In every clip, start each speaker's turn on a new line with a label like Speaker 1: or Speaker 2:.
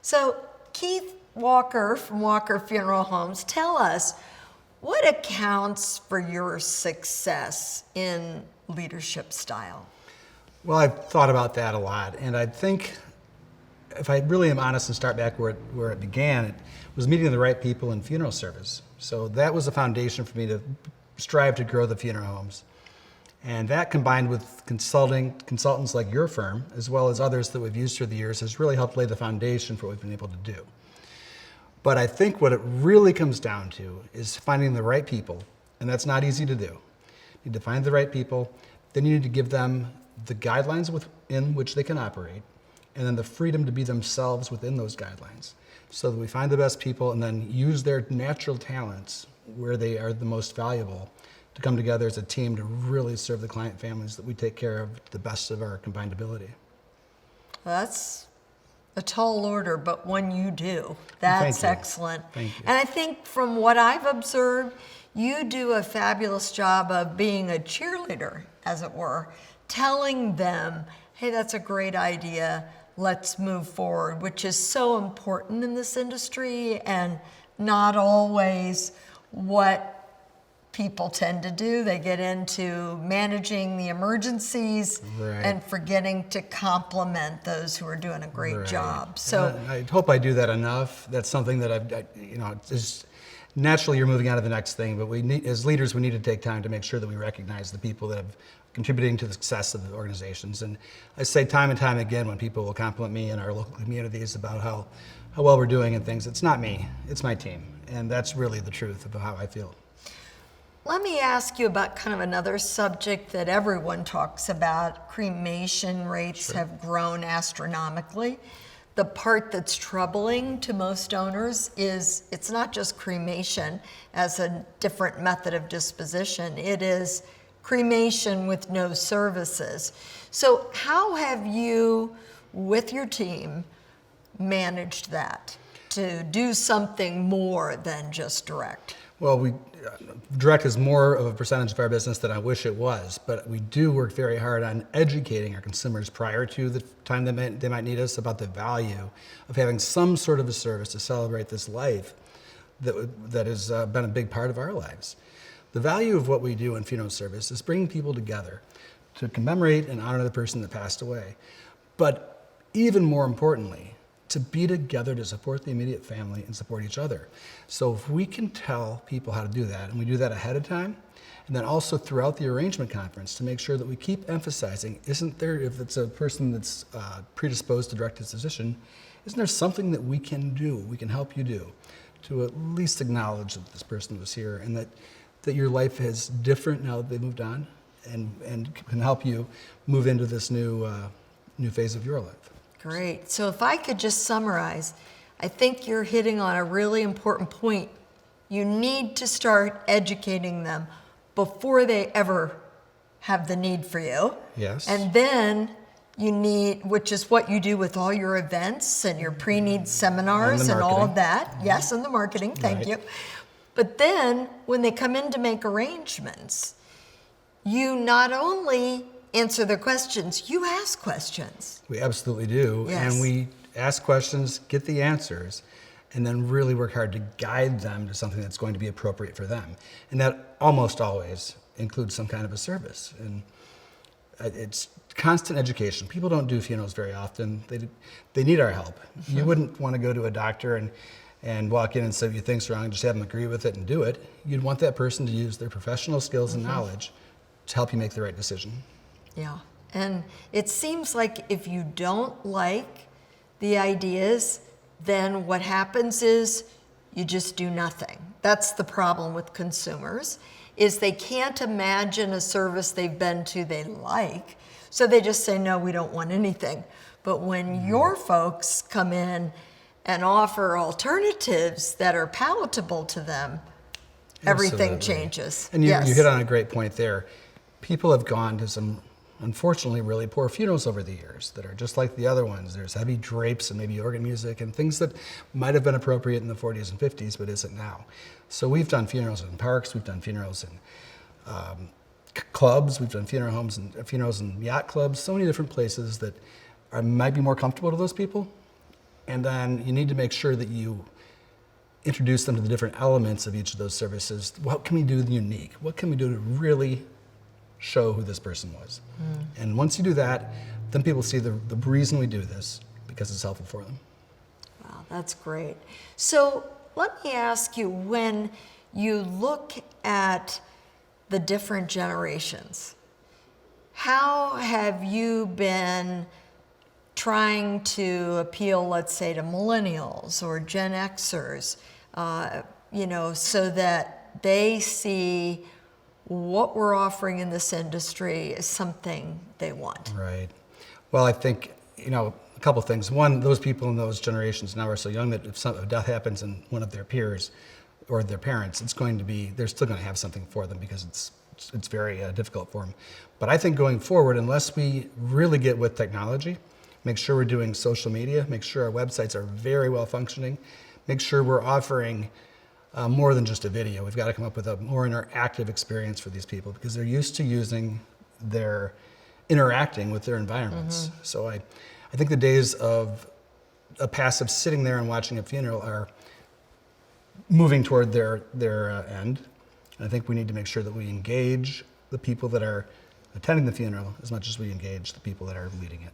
Speaker 1: So Keith Walker from Walker Funeral Homes, tell us what accounts for your success in leadership style?
Speaker 2: Well, I've thought about that a lot, and I think if I really am honest and start back where it began, it was meeting the right people in funeral service. So that was a foundation for me to strive to grow the funeral homes. And that combined with consultants like your firm, as well as others that we've used through the years, has really helped lay the foundation for what we've been able to do. But I think what it really comes down to is finding the right people, and that's not easy to do. You need to find the right people, then you need to give them the guidelines within which they can operate, and then the freedom to be themselves within those guidelines, so that we find the best people and then use their natural talents where they are the most valuable to come together as a team to really serve the client families that we take care of to the best of our combined ability.
Speaker 1: That's a tall order, but one you do. That's excellent.
Speaker 2: Thank you.
Speaker 1: And I think from what I've observed, you do a fabulous job of being a cheerleader, as it were, telling them, hey, that's a great idea, let's move forward, which is so important in this industry and not always what people tend to do. They get into managing the emergencies and forgetting to compliment those who are doing a great job. So
Speaker 2: I hope I do that enough. That's something that just naturally you're moving on to the next thing, but we need, as leaders, we need to take time to make sure that we recognize the people that have contributing to the success of the organizations. And I say time and time again when people will compliment me in our local communities about how well we're doing and things, it's not me, it's my team. And that's really the truth of how I feel.
Speaker 1: Let me ask you about kind of another subject that everyone talks about. Cremation rates have grown astronomically. The part that's troubling to most owners is it's not just cremation as a different method of disposition. It is cremation with no services. So how have you, with your team, managed that to do something more than just direct?
Speaker 2: Well, direct is more of a percentage of our business than I wish it was, but we do work very hard on educating our consumers prior to the time they might need us about the value of having some sort of a service to celebrate this life that has been a big part of our lives. The value of what we do in funeral service is bringing people together to commemorate and honor the person that passed away, but even more importantly, to be together to support the immediate family and support each other. So if we can tell people how to do that, and we do that ahead of time, and then also throughout the arrangement conference to make sure that we keep emphasizing, isn't there, if it's a person that's predisposed to direct disposition, isn't there something that we can do, we can help you do, to at least acknowledge that this person was here and that your life is different now that they've moved on and can help you move into this new phase of your life.
Speaker 1: Great. So if I could just summarize, I think you're hitting on a really important point. You need to start educating them before they ever have the need for you.
Speaker 2: Yes.
Speaker 1: And then you need, which is what you do with all your events and your pre-need seminars and all of that. Yes, and the marketing, thank you. But then when they come in to make arrangements, you not only answer their questions, you ask questions.
Speaker 2: We absolutely do.
Speaker 1: Yes.
Speaker 2: And we ask questions, get the answers, and then really work hard to guide them to something that's going to be appropriate for them. And that almost always includes some kind of a service. And it's constant education. People don't do funerals very often. They need our help. You wouldn't want to go to a doctor and walk in and say you think's wrong and just have them agree with it and do it. You'd want that person to use their professional skills and knowledge to help you make the right decision.
Speaker 1: Yeah, and it seems like if you don't like the ideas, then what happens is you just do nothing. That's the problem with consumers, is they can't imagine a service they've been to they like, so they just say, no, we don't want anything. But when your folks come in and offer alternatives that are palatable to them, everything changes.
Speaker 2: And you hit on a great point there. People have gone to some unfortunately really poor funerals over the years that are just like the other ones. There's heavy drapes and maybe organ music and things that might have been appropriate in the 40s and 50s but isn't now. So we've done funerals in parks, we've done funerals in clubs, we've done funerals in yacht clubs, so many different places that might be more comfortable to those people, And then you need to make sure that you introduce them to the different elements of each of those services. What can we do unique? What can we do to really show who this person was? And once you do that, then people see the reason we do this, because it's helpful for them.
Speaker 1: Wow, that's great. So let me ask you, when you look at the different generations, how have you been trying to appeal, let's say, to millennials or Gen Xers, so that they see what we're offering in this industry is something they want?
Speaker 2: Right. Well, I think, a couple things. One, those people in those generations now are so young that if a death happens in one of their peers or their parents, they're still going to have something for them, because it's very difficult for them. But I think going forward, unless we really get with technology, make sure we're doing social media, make sure our websites are very well functioning, make sure we're offering more than just a video. We've got to come up with a more interactive experience for these people, because they're used to interacting with their environments. So I think the days of a passive sitting there and watching a funeral are moving toward their end. And I think we need to make sure that we engage the people that are attending the funeral as much as we engage the people that are leading it.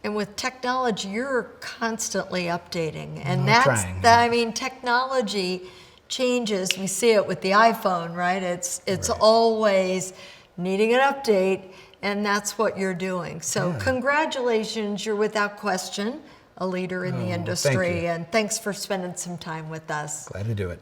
Speaker 1: And with technology, you're constantly updating, and
Speaker 2: Trying.
Speaker 1: technology changes. We see it with the iPhone, right? It's
Speaker 2: Right.
Speaker 1: always needing an update, and that's what you're doing. So
Speaker 2: Yeah.
Speaker 1: Congratulations, you're without question a leader in the
Speaker 2: Thank
Speaker 1: industry,
Speaker 2: you.
Speaker 1: and thanks for spending some time with us.
Speaker 2: Glad to do it.